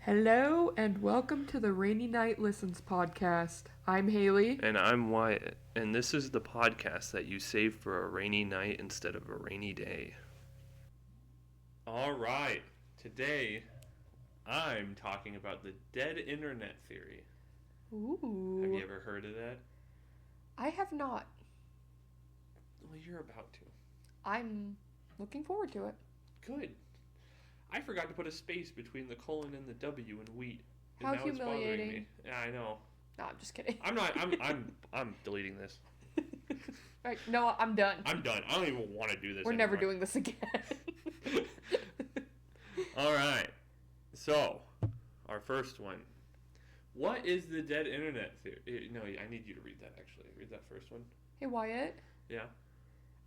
Hello and welcome to the Rainy Night Listens podcast. I'm Haley. And I'm Wyatt, and this is the podcast that you save for a rainy night instead of a rainy day. Alright, today I'm talking about the dead internet theory. Ooh. Have you ever heard of that? I have not. Well, you're about to. I'm looking forward to it. Good. I forgot to put a space between the colon and the W in wheat. And How now it's bothering humiliating. me. Yeah, I know. No, I'm just kidding. I'm deleting this. Right, no, I'm done. I'm done. I don't even want to do this We're anymore. never doing this again. Alright. So, our first one. What is the dead internet theory? No, I need you to read that, actually. Read that first one. Hey, Wyatt. Yeah?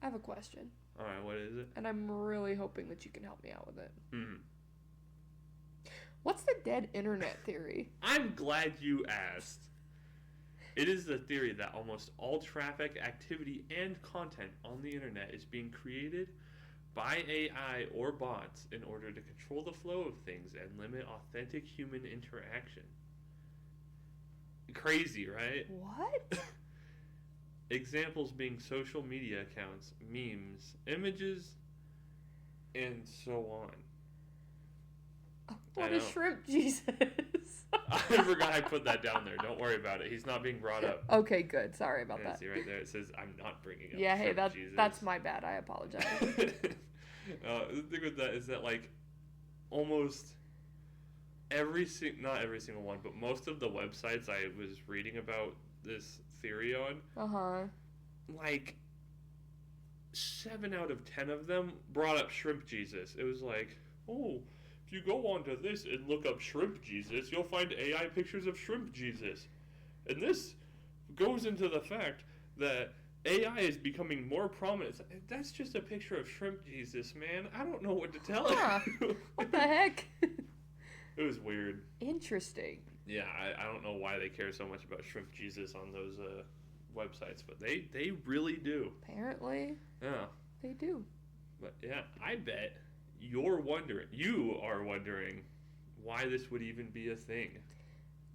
I have a question. Alright, what is it? And I'm really hoping that you can help me out with it. Mm. What's the dead internet theory? I'm glad you asked. It is the theory that almost all traffic, activity, and content on the internet is being created by AI or bots in order to control the flow of things and limit authentic human interaction. Crazy, right? What? Examples being social media accounts, memes, images, and so on. What is shrimp Jesus? I forgot I put that down there. Don't worry about it. He's not being brought up. Okay, good. Sorry about that. See right there, it says I'm not bringing up. Yeah, hey, shrimp Jesus. that's my bad. I apologize. The thing with that is that like almost not every single one, but most of the websites I was reading about this theory on, like 7 out of 10 of them brought up shrimp Jesus. It was like, oh, if you go onto this and look up shrimp Jesus, you'll find AI pictures of shrimp Jesus. And this goes into the fact that AI is becoming more prominent. That's just a picture of shrimp Jesus, man. I don't know what to tell you. What the heck? It was weird. Interesting. Yeah, I don't know why they care so much about shrimp Jesus on those websites, but they really do. Apparently. Yeah. They do. But yeah, I bet you are wondering why this would even be a thing.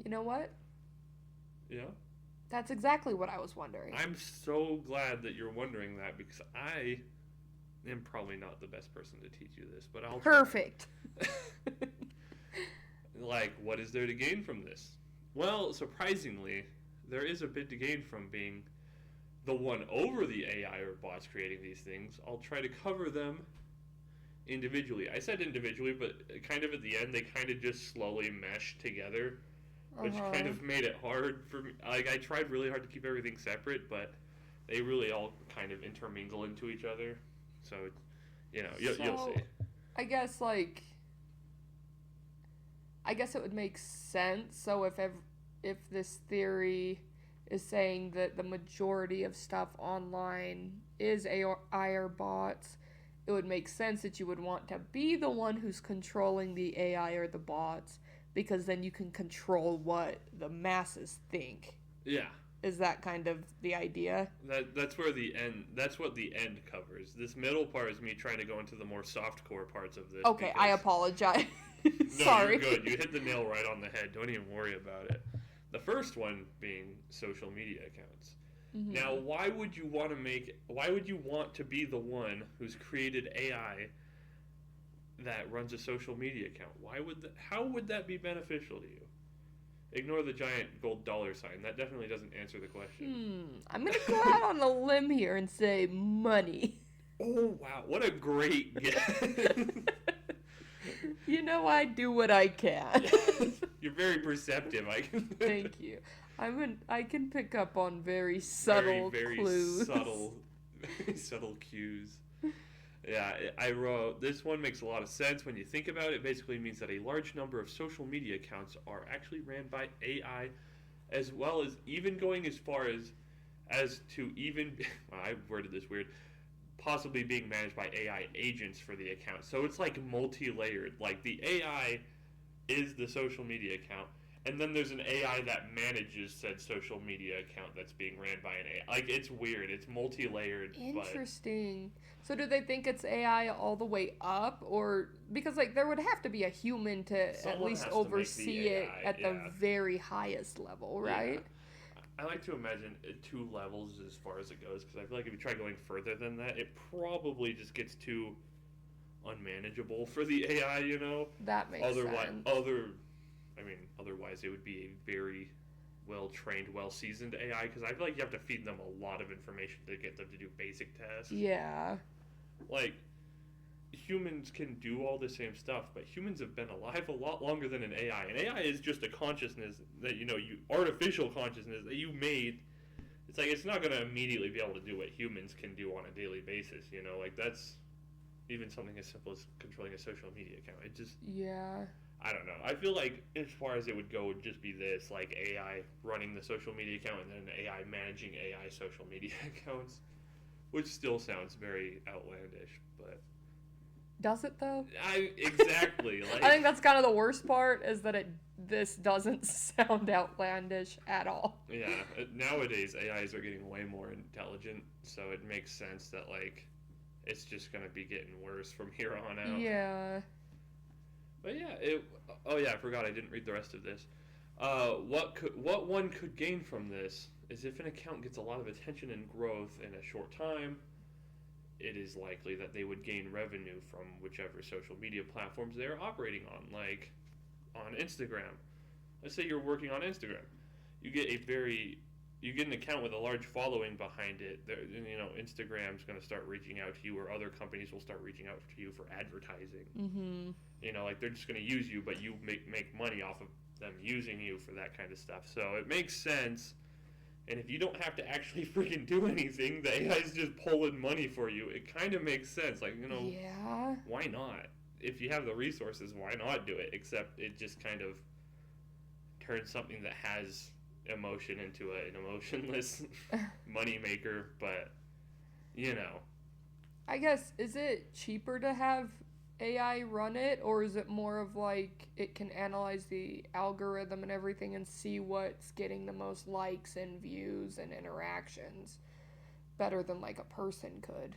You know what? Yeah? That's exactly what I was wondering. I'm so glad that you're wondering that because I am probably not the best person to teach you this, but I'll Perfect. Like, what is there to gain from this? Well, surprisingly, there is a bit to gain from being the one over the AI or bots creating these things. I'll try to cover them individually. I said individually, but kind of at the end, they kind of just slowly meshed together, which kind of made it hard for me. Like, I tried really hard to keep everything separate, but they really all kind of intermingle into each other. So, you'll see. I guess it would make sense. So if this theory is saying that the majority of stuff online is AI or bots, it would make sense that you would want to be the one who's controlling the AI or the bots, because then you can control what the masses think. Yeah. Is that kind of the idea? That's what the end covers. This middle part is me trying to go into the more softcore parts of this. Okay, I apologize. No, Sorry. You're good. You hit the nail right on the head. Don't even worry about it. The first one being social media accounts. Mm-hmm. Now, why would you want to be the one who's created AI that runs a social media account? How would that be beneficial to you? Ignore the giant gold dollar sign. That definitely doesn't answer the question. I'm going to go out on a limb here and say money. Oh, wow. What a great guess. I do what I can. You're very perceptive. Thank you. I can pick up on very subtle clues. Very subtle cues. Yeah, I wrote, this one makes a lot of sense when you think about it. It basically means that a large number of social media accounts are actually ran by AI, as well as even going as far as to even, I worded this weird, possibly being managed by AI agents for the account. So it's like multi-layered. Like the AI is the social media account, and then there's an AI that manages said social media account that's being ran by an AI. Like, it's weird. It's multi-layered. Interesting. So do they think it's AI all the way up, or because like there would have to be a human to at least oversee it at the very highest level, right? Yeah. I like to imagine 2 levels as far as it goes, because I feel like if you try going further than that, it probably just gets too unmanageable for the AI, you know? That makes sense. Otherwise it would be a very well-trained, well-seasoned AI, because I feel like you have to feed them a lot of information to get them to do basic tasks. Yeah. Like, humans can do all the same stuff, but humans have been alive a lot longer than an AI. An AI is just a consciousness that, artificial consciousness that you made. It's like, it's not going to immediately be able to do what humans can do on a daily basis, Like, that's even something as simple as controlling a social media account. It just... Yeah. I don't know. I feel like as far as it would go, it would just be this, like AI running the social media account and then AI managing AI social media accounts, which still sounds very outlandish, but... Does it, though? Exactly. Like, I think that's kind of the worst part, is that this doesn't sound outlandish at all. Yeah. Nowadays, AIs are getting way more intelligent, so it makes sense that, like, it's just going to be getting worse from here on out. Yeah. But yeah, I forgot I didn't read the rest of this. What one could gain from this is if an account gets a lot of attention and growth in a short time, it is likely that they would gain revenue from whichever social media platforms they're operating on, like on Instagram. Let's say you're working on Instagram. You get an account with a large following behind it. Instagram's going to start reaching out to you, or other companies will start reaching out to you for advertising. Mm-hmm. Like, they're just going to use you, but you make money off of them using you for that kind of stuff. So it makes sense. And if you don't have to actually freaking do anything, the AI's just pulling money for you. It kind of makes sense. Like, yeah. Why not? If you have the resources, why not do it? Except it just kind of turns something that has emotion into an emotionless moneymaker. But, I guess, is it cheaper to have AI run it, or is it more of like it can analyze the algorithm and everything and see what's getting the most likes and views and interactions better than like a person could?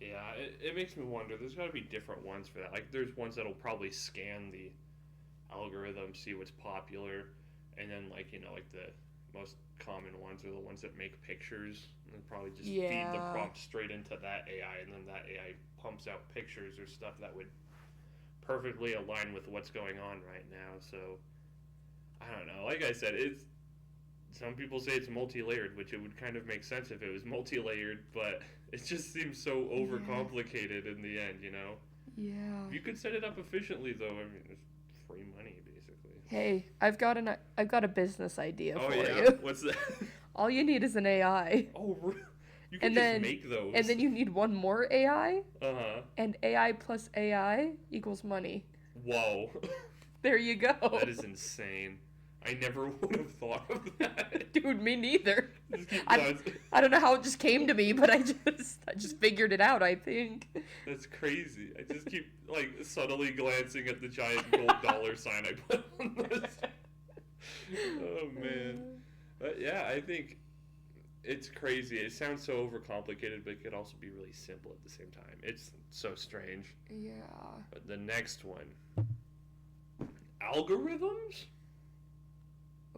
Yeah, it makes me wonder. There's got to be different ones for that. Like, there's ones that'll probably scan the algorithm, see what's popular, and then like the most common ones are the ones that make pictures, and probably just feed the prompt straight into that AI, and then that AI pumps out pictures or stuff that would perfectly align with what's going on right now. So I don't know. Like I said, some people say it's multi-layered, which it would kind of make sense if it was multi-layered, but it just seems so overcomplicated in the end, Yeah. You could set it up efficiently, though. I mean, it's free money, basically. Hey, I've got a business idea for yeah? you. What's that? All you need is an AI. Oh, really? You can just make those. And then you need one more AI. Uh-huh. And AI plus AI equals money. Whoa. There you go. That is insane. I never would have thought of that. Dude, me neither. I don't know how it just came to me, but I just figured it out, I think. That's crazy. I just keep like subtly glancing at the giant gold dollar sign I put on this. Oh man. But yeah, I think it's crazy. It sounds so overcomplicated, but it could also be really simple at the same time. It's so strange. Yeah. But the next one. Algorithms?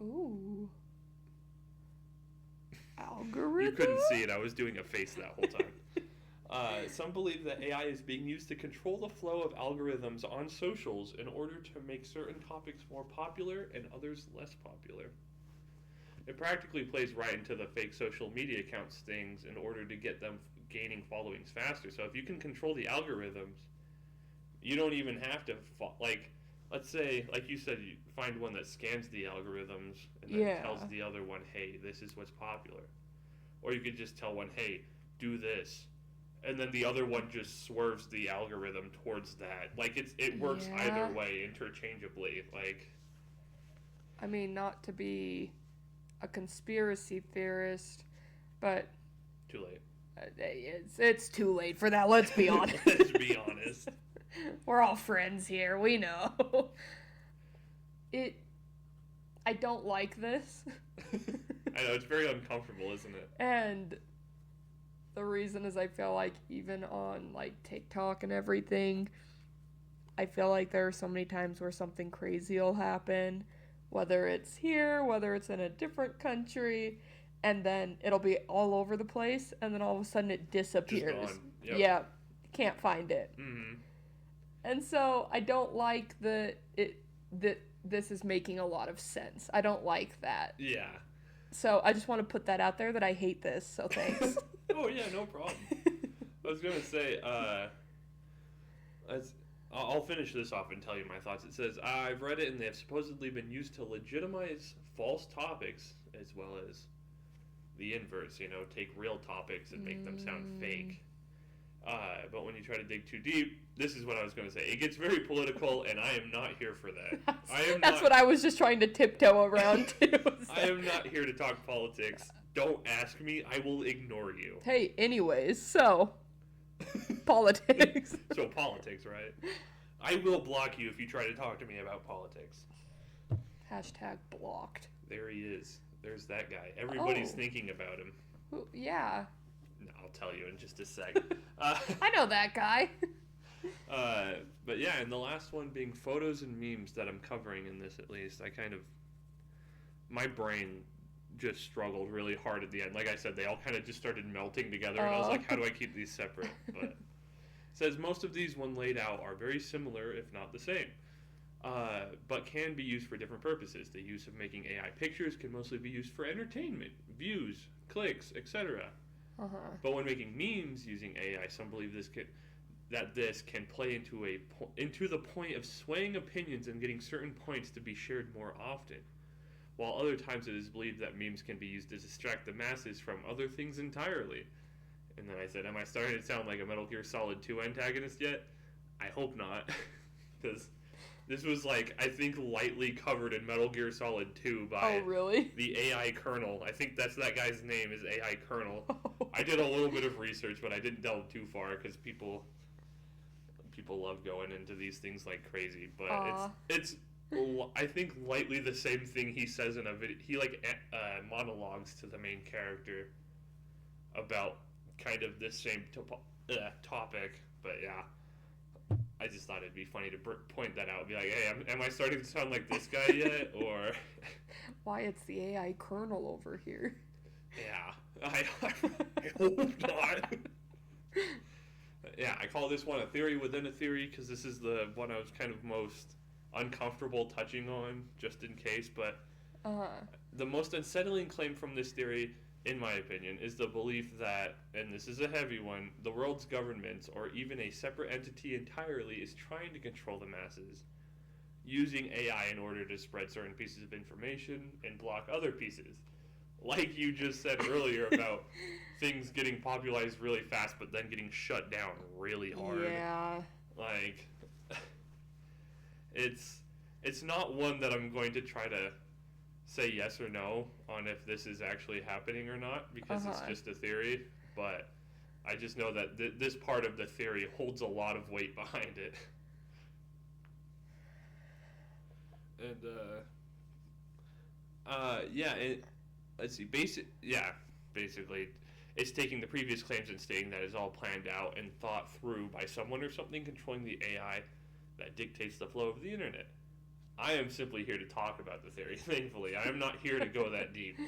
Ooh. Algorithms? You couldn't see it. I was doing a face that whole time. Some believe that AI is being used to control the flow of algorithms on socials in order to make certain topics more popular and others less popular. It practically plays right into the fake social media accounts things in order to get them gaining followings faster. So if you can control the algorithms, you don't even have to, let's say, like you said, you find one that scans the algorithms and then tells the other one, hey, this is what's popular. Or you could just tell one, hey, do this. And then the other one just swerves the algorithm towards that. Like, it works either way interchangeably. Like, I mean, not to be a conspiracy theorist, but... Too late. It's too late for that, let's be honest. Let's be honest. We're all friends here, we know. I don't like this. I know, it's very uncomfortable, isn't it? And the reason is I feel like even on, like, TikTok and everything, I feel like there are so many times where something crazy will happen, whether it's here, whether it's in a different country, and then it'll be all over the place, and then all of a sudden it disappears. Just gone. Yep. Yeah, can't find it. Mm-hmm. And so I don't like that this is making a lot of sense. I don't like that. Yeah. So I just want to put that out there that I hate this, so thanks. Oh, yeah, no problem. I was going to say, I'll finish this off and tell you my thoughts. It says, I've read it and they have supposedly been used to legitimize false topics as well as the inverse, take real topics and make them sound fake. But when you try to dig too deep, this is what I was going to say. It gets very political, and I am not here for that. That's what I was just trying to tiptoe around, too. I am not here to talk politics. Don't ask me. I will ignore you. Hey, anyways, so... politics. So politics, right? I will block you if you try to talk to me about politics. Hashtag blocked. There he is. There's that guy. Everybody's thinking about him. Yeah. No, I'll tell you in just a sec. I know that guy. But yeah, and the last one being photos and memes that I'm covering in this, at least. My brain just struggled really hard at the end. Like I said, they all kind of just started melting together, and I was like, how do I keep these separate? But it says most of these, when laid out, are very similar, if not the same, but can be used for different purposes. The use of making AI pictures can mostly be used for entertainment, views, clicks, etc. But when making memes using AI, some believe this can play into the point of swaying opinions and getting certain points to be shared more often. While other times it is believed that memes can be used to distract the masses from other things entirely. And then I said, am I starting to sound like a Metal Gear Solid 2 antagonist yet? I hope not. Because this was, I think lightly covered in Metal Gear Solid 2 by the AI Colonel. I think that's that guy's name, is AI Colonel. I did a little bit of research, but I didn't delve too far because people love going into these things like crazy. But it's I think lightly the same thing he says in a video. He monologues to the main character about kind of this same topic. But yeah, I just thought it'd be funny to point that out and be like, hey, am I starting to sound like this guy yet? Or Wyatt's the AI Colonel over here. Yeah, I hope not. Yeah, I call this one a theory within a theory because this is the one I was kind of most uncomfortable touching on, just in case. But the most unsettling claim from this theory, in my opinion, is the belief that, and this is a heavy one, the world's governments, or even a separate entity entirely, is trying to control the masses, using AI in order to spread certain pieces of information and block other pieces. Like you just said earlier about things getting popularized really fast, but then getting shut down really hard. Yeah. It's not one that I'm going to try to say yes or no on if this is actually happening or not, because it's just a theory. But I just know that this part of the theory holds a lot of weight behind it. And let's see. Basically, it's taking the previous claims and stating that it's all planned out and thought through by someone or something controlling the AI that dictates the flow of the internet. I am simply here to talk about the theory, thankfully. I am not here to go that deep.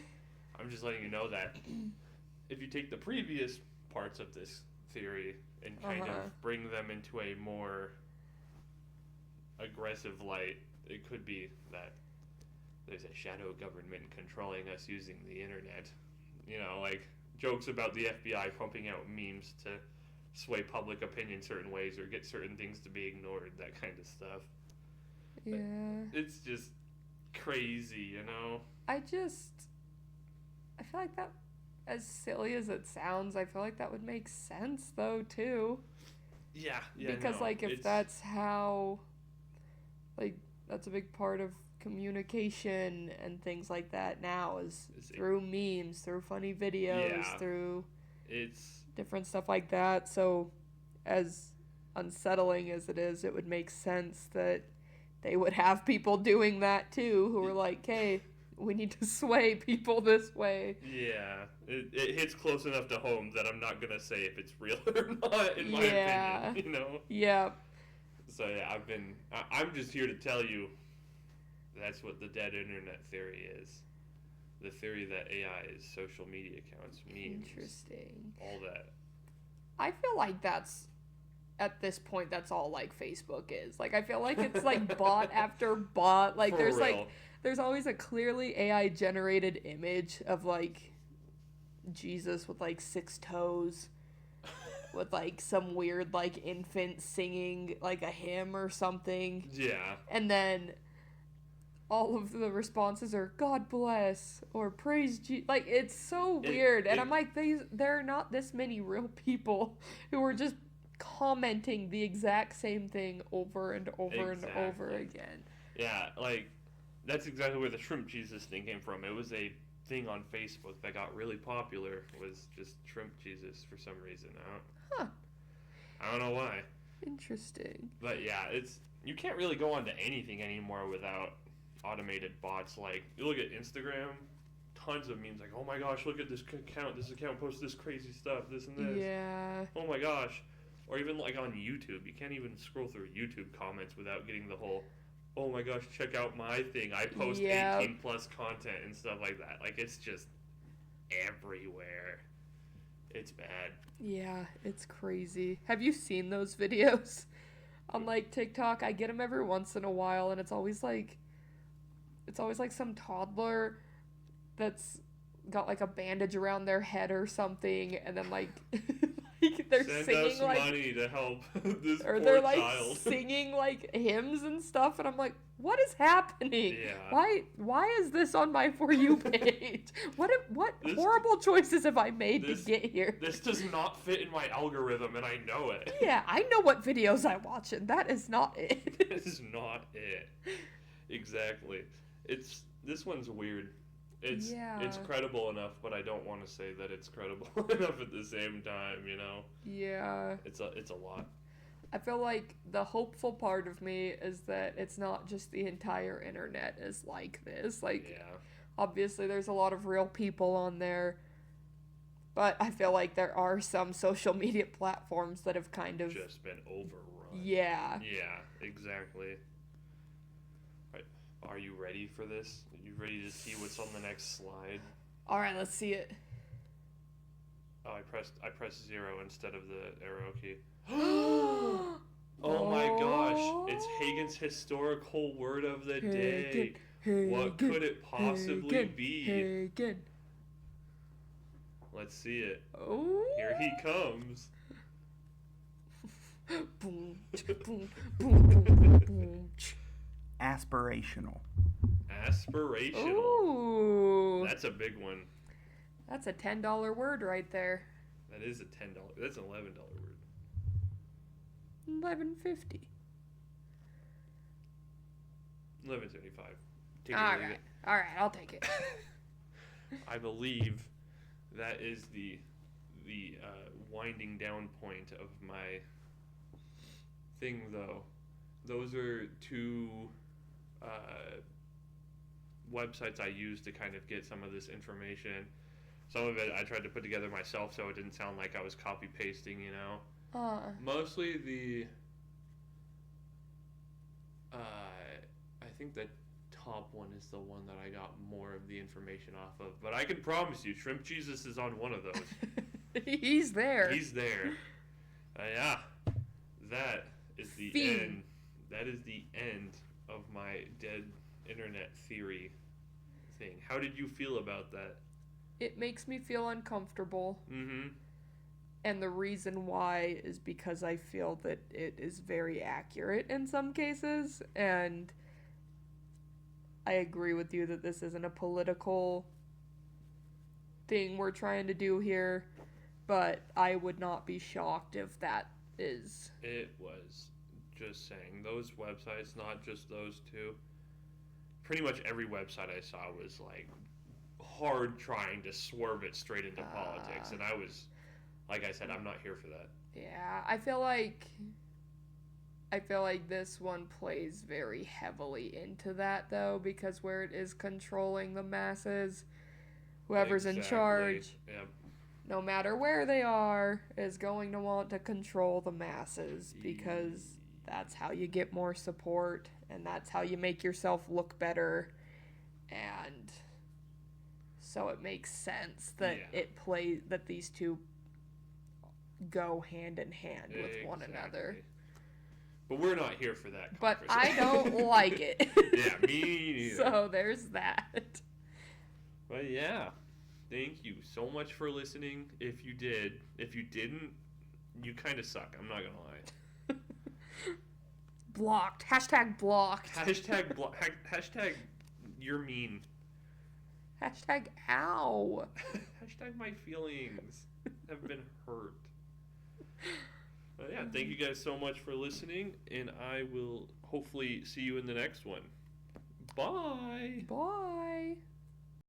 I'm just letting you know that if you take the previous parts of this theory and kind of bring them into a more aggressive light, it could be that there's a shadow government controlling us using the internet. Jokes about the FBI pumping out memes to sway public opinion certain ways or get certain things to be ignored, that kind of stuff. Yeah. It's just crazy, I feel like that, as silly as it sounds, I feel like that would make sense, though, too. Yeah. Because, if that's how, that's a big part of communication and things like that now is through memes, through funny videos, through different stuff like that. So, as unsettling as it is, it would make sense that they would have people doing that too, who are like, hey, we need to sway people this way. Yeah, it hits close enough to home that I'm not gonna say if it's real or not, in my opinion, you know? Yeah. So yeah, I'm just here to tell you that's what the dead internet theory is. The theory that AI is social media accounts, memes. Interesting. All that. I feel like that's, at this point, that's all like Facebook is. Like, I feel like it's like bot after bot. Like, there's always a clearly AI generated image of like Jesus with like 6 toes. With like some weird like infant singing like a hymn or something. Yeah. And then all of the responses are God bless or praise Jesus. Like, it's so weird. And I'm like, there are not this many real people who are just commenting the exact same thing over and over and over again. Yeah, like, that's exactly where the shrimp Jesus thing came from. It was a thing on Facebook that got really popular, was just shrimp Jesus for some reason. I don't know why. Interesting. But yeah, you can't really go onto anything anymore without automated bots. Like, you look at Instagram, tons of memes like, oh my gosh, look at this account posts this crazy stuff, this and this. Yeah. Oh my gosh. Or even like on YouTube, you can't even scroll through YouTube comments without getting the whole, oh my gosh, check out my thing, I post 18 plus content and stuff like that. Like, it's just everywhere. It's bad. Yeah, it's crazy. Have you seen those videos on like TikTok? I get them every once in a while, and it's always like some toddler that's got like a bandage around their head or something, and then like they're Send singing us like money to help this or poor they're like child. singing like hymns and stuff, and I'm like, what is happening? Yeah. Why is this on my For You page? What horrible choices have I made to get here? This does not fit in my algorithm, and I know it. Yeah, I know what videos I watch, and that is not it. This is not it. Exactly. This one's weird. It's credible enough, but I don't want to say that it's credible enough at the same time, you know? Yeah. It's a lot. I feel like the hopeful part of me is that it's not just the entire internet is like this. Like, obviously there's a lot of real people on there, but I feel like there are some social media platforms that have kind of just been overrun. Yeah. Yeah, exactly. Right. Are you ready for this? Are you ready to see what's on the next slide? All right, let's see it. Oh, I pressed 0 instead of the arrow key. Oh my gosh, it's Hagen's historical word of the day. What could it possibly be? Hagen. Let's see it. Oh. Here he comes. Boom, boom, boom, boom, boom. Aspirational. Aspirational. Ooh. That's a big one. That's a $10 word right there. That is a $10. That's an $11 word. $11.50. $11.75. All right, I'll take it. I believe that is the winding down point of my thing, though. Those are 2 websites I used to kind of get some of this information. Some of it I tried to put together myself so it didn't sound like I was copy pasting, you know. Mostly the I think the top one is the one that I got more of the information off of. But I can promise you, Shrimp Jesus is on one of those. He's there. He's there. Yeah. That is the end. That is the end of my dead internet theory thing. How did you feel about that? It makes me feel uncomfortable. Mm-hmm. And the reason why is because I feel that it is very accurate in some cases, and I agree with you that this isn't a political thing we're trying to do here, but I would not be shocked if that is. It was just saying, those websites, not just those 2, pretty much every website I saw was like hard trying to swerve it straight into politics, and I was, like I said, I'm not here for that. Yeah, I feel like I feel like this one plays very heavily into that, though, because where it is controlling the masses, whoever's in charge, no matter where they are, is going to want to control the masses, because that's how you get more support, and that's how you make yourself look better, and so it makes sense that that these two go hand in hand with one another. But we're not here for that. But I don't like it. Yeah, me neither. So there's that. But yeah, thank you so much for listening. If you didn't, you kind of suck. I'm not gonna lie. Blocked. Hashtag blocked. Hashtag you're mean. Hashtag ow. Hashtag my feelings have been hurt. But yeah, thank you guys so much for listening, and I will hopefully see you in the next one. Bye. Bye.